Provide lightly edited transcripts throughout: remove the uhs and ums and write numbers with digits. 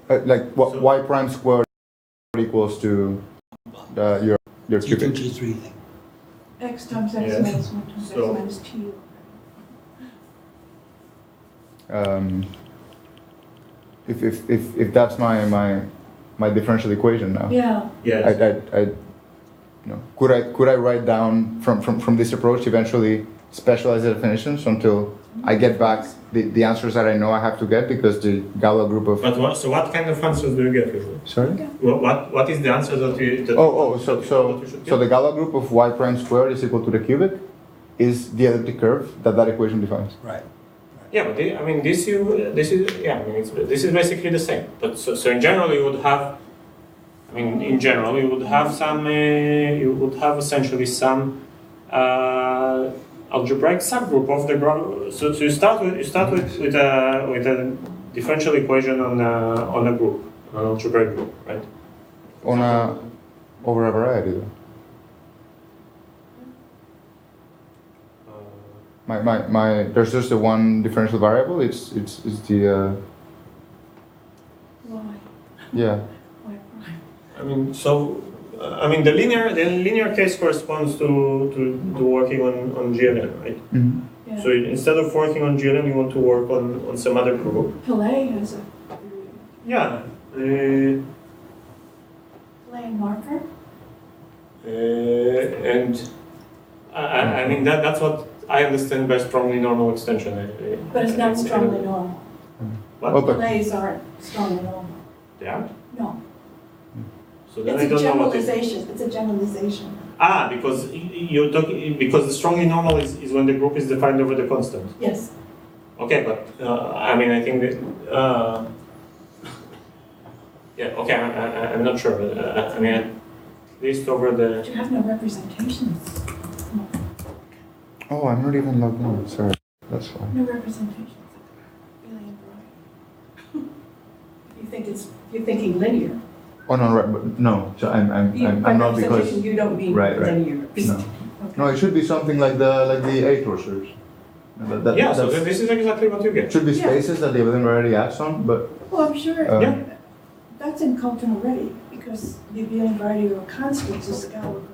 like y prime squared equals to your cubic. G2, G3 thing. X times X minus 1 times X minus T. If that's my differential equation now. Yeah. Yes. Could I write down from this approach eventually specialize the definitions until I get back the answers that I know I have to get because the Galois group of. But what kind of answers do you get usually? Sorry. What is the answer that you? So the Galois group of y prime squared is equal to the cubic is the elliptic curve that equation defines. Right. Yeah, but this is basically the same. But so in general you would have. In general, you would have some. You would have essentially some algebraic subgroup of the graph. So you start with a differential equation on a group, an algebraic group, right? Over a variety. Though. My there's just the one differential variable. It's the. Why? Yeah. The linear case corresponds to working on GLN, right? Mm-hmm. Yeah. So instead of working on GLN, you want to work on some other group. Pillay has a. Yeah. Pillay marker. That's what I understand by strongly normal extension. But it's not strongly normal. What? Pillays aren't strongly normal. Yeah. No. So then It's I a don't know what generalization. It's a generalization. because you're talking because the strongly normal is when the group is defined over the constant. Yes. Okay, but I think that yeah. Okay, I'm not sure. But, at least over the. But you have no representations. No, Oh, I'm not even logged in. Sorry, that's fine. no representations. Really and you're thinking linear. Oh no, right, but no. So I'm not because. You don't mean Right. linear. No. No, it should be something like the A torsors. So this is exactly what you get. Should be spaces that the Evelyn already acts on, but Well, I'm sure Yeah. that's in Colton already because the abelian variety of constants is the Galois group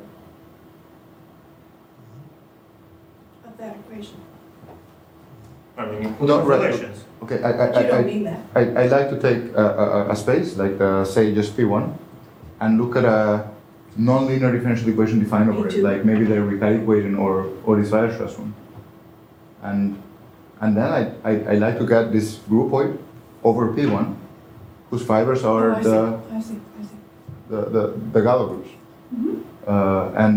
of that equation. No, right. Relations. okay. But you don't mean that. I like to take a space like say just P1 and look at a non-linear differential equation defined over it, like maybe the Ricard equation or this Weierstrass one. And then I like to get this groupoid over P1, whose fibers are I see. the Galois groups, and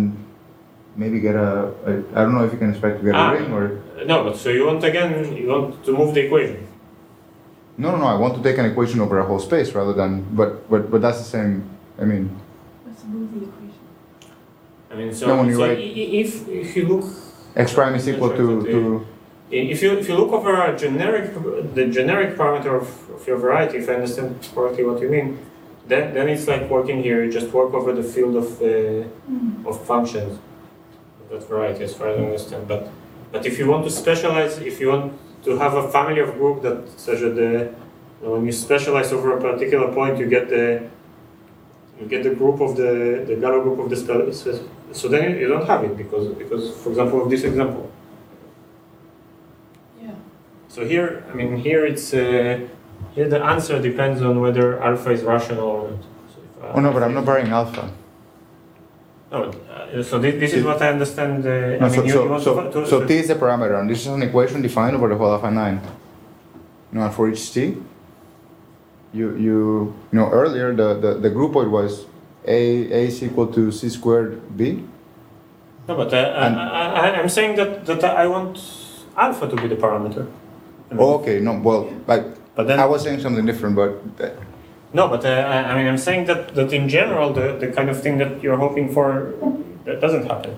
maybe get I don't know if you can expect to get a ring or. No, but so you want to move the equation. No. I want to take an equation over a whole space rather than, but that's the same. Let's move the equation. So, No, when you write- if you look. X prime is equal to. If you look over the generic parameter of your variety, if I understand correctly what you mean, then it's like working here. You just work over the field of functions of that variety, as far as I understand. But if you want to specialize, if you want to have a family of group that such that when you specialize over a particular point, you get the group of the Galois group of the space. So then you don't have it because for example of this example. So here it's here the answer depends on whether alpha is rational or not. So No, but I'm not varying alpha. No, so this is what I understand. So T is the parameter, and this is an equation defined over the whole alpha 9. And for each T, you know earlier the groupoid was A is equal to C squared B. No, but I'm saying that I want alpha to be the parameter. Okay. No. Well, but then I was saying something different, but. No, but I'm saying that in general, the kind of thing that you're hoping for, that doesn't happen.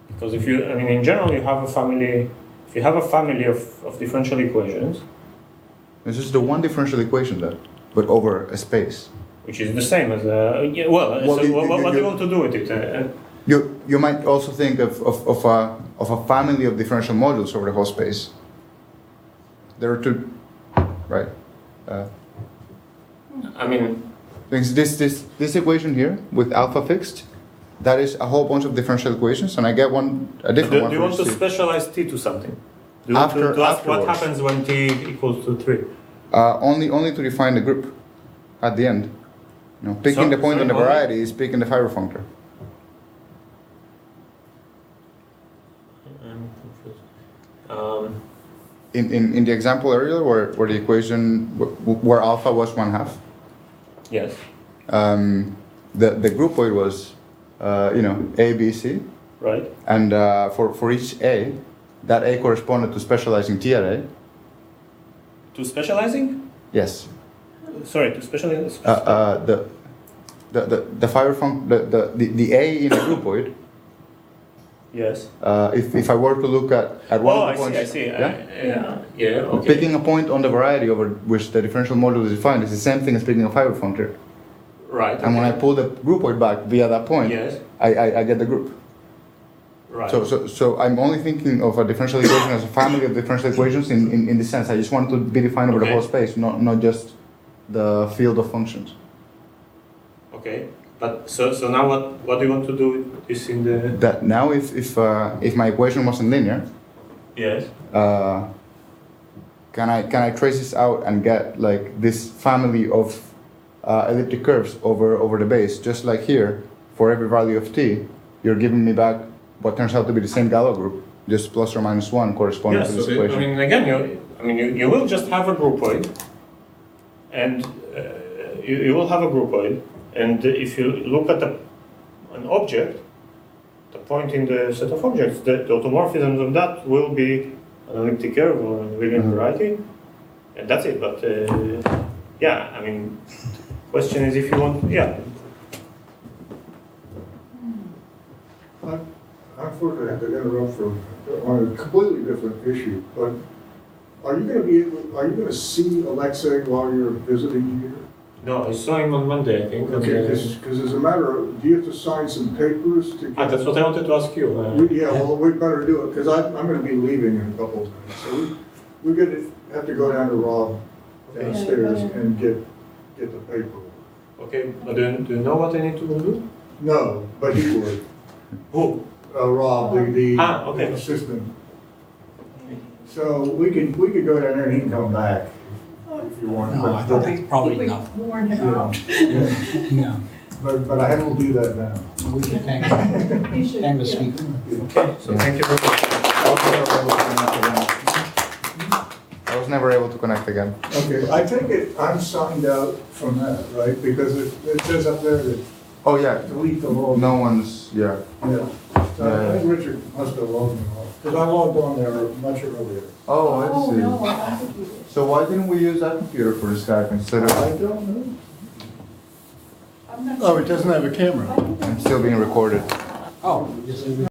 Because if you, in general, you have a family. If you have a family of differential equations. This is the one differential equation that, but over a space. Which is the same as what do you want to do with it? You might also think of a family of differential modules over the whole space. There are two, right? I mean, This equation here with alpha fixed, that is a whole bunch of differential equations, and I get a different one. do you for want to each t. specialize t to something? Do you want to ask what Afterwards. happens when t equals to 3? Only to define the group at the end. Picking the point on the sorry, variety is picking the fiber functor. I'm confused. In the example earlier, where the equation where alpha was 1/2, Yes. the groupoid was A, B, C, Right. and for each A, that A corresponded to specializing T at A. To specializing? Yes. Sorry, to specialize. The fiber the A in the groupoid. Yes. If I were to look at one of the points, I see. yeah, Okay. Picking a point on the variety over which the differential module is defined is the same thing as picking a fiber functor. Right. And when I pull the groupoid back via that point, Yes. I get the group. Right. So I'm only thinking of a differential equation as a family of differential equations in this sense. I just want it to be defined over the Okay. whole space, not just the field of functions. Okay. But so now what do you want to do with this in the? That now if my equation wasn't linear, Yes. can I trace this out and get like this family of elliptic curves over the base, just like here, for every value of t, you're giving me back what turns out to be the same Galois group, just plus or minus 1 corresponding to this equation. I mean, again, you will just have a groupoid, and you will have a groupoid, and if you look at an object, the point in the set of objects, the automorphisms of that will be an elliptic curve or an Abelian variety, and that's it. But yeah, I mean, question is if you want, yeah. Unfortunately, I have to interrupt on a completely different issue, but are you going to see Alexei while you're visiting here? No, I saw him on Monday, I think. Okay, because as a matter of, do you have to sign some papers to get? That's what I wanted to ask you. Yeah, well, we better do it, because I'm going to be leaving in a couple of minutes. So we're going to have to go down to Rob downstairs and get the paperwork. Okay, but do you know what I need to do? No, but he would. Who? Rob, the okay. assistant. So we could go down there and he can come back if you want. No, I think that's probably enough. Warn him Yeah. out. Yeah, But I will do that now. we can thank He should, the yeah. speaker. Okay, so thank you very much. I was never able to connect again. Okay, I take it I'm signed out from that, right? Because it says up there that Oh yeah, delete the log. no one's, yeah. Yeah. So I think Richard must have logged me off, because I logged on there much earlier. Oh, I Oh, see. no, I think he did. So why didn't we use that computer for Skype instead I of, don't know. I'm not Oh, sure. it doesn't have a camera. I think I'm still being recorded? Oh, just leave it.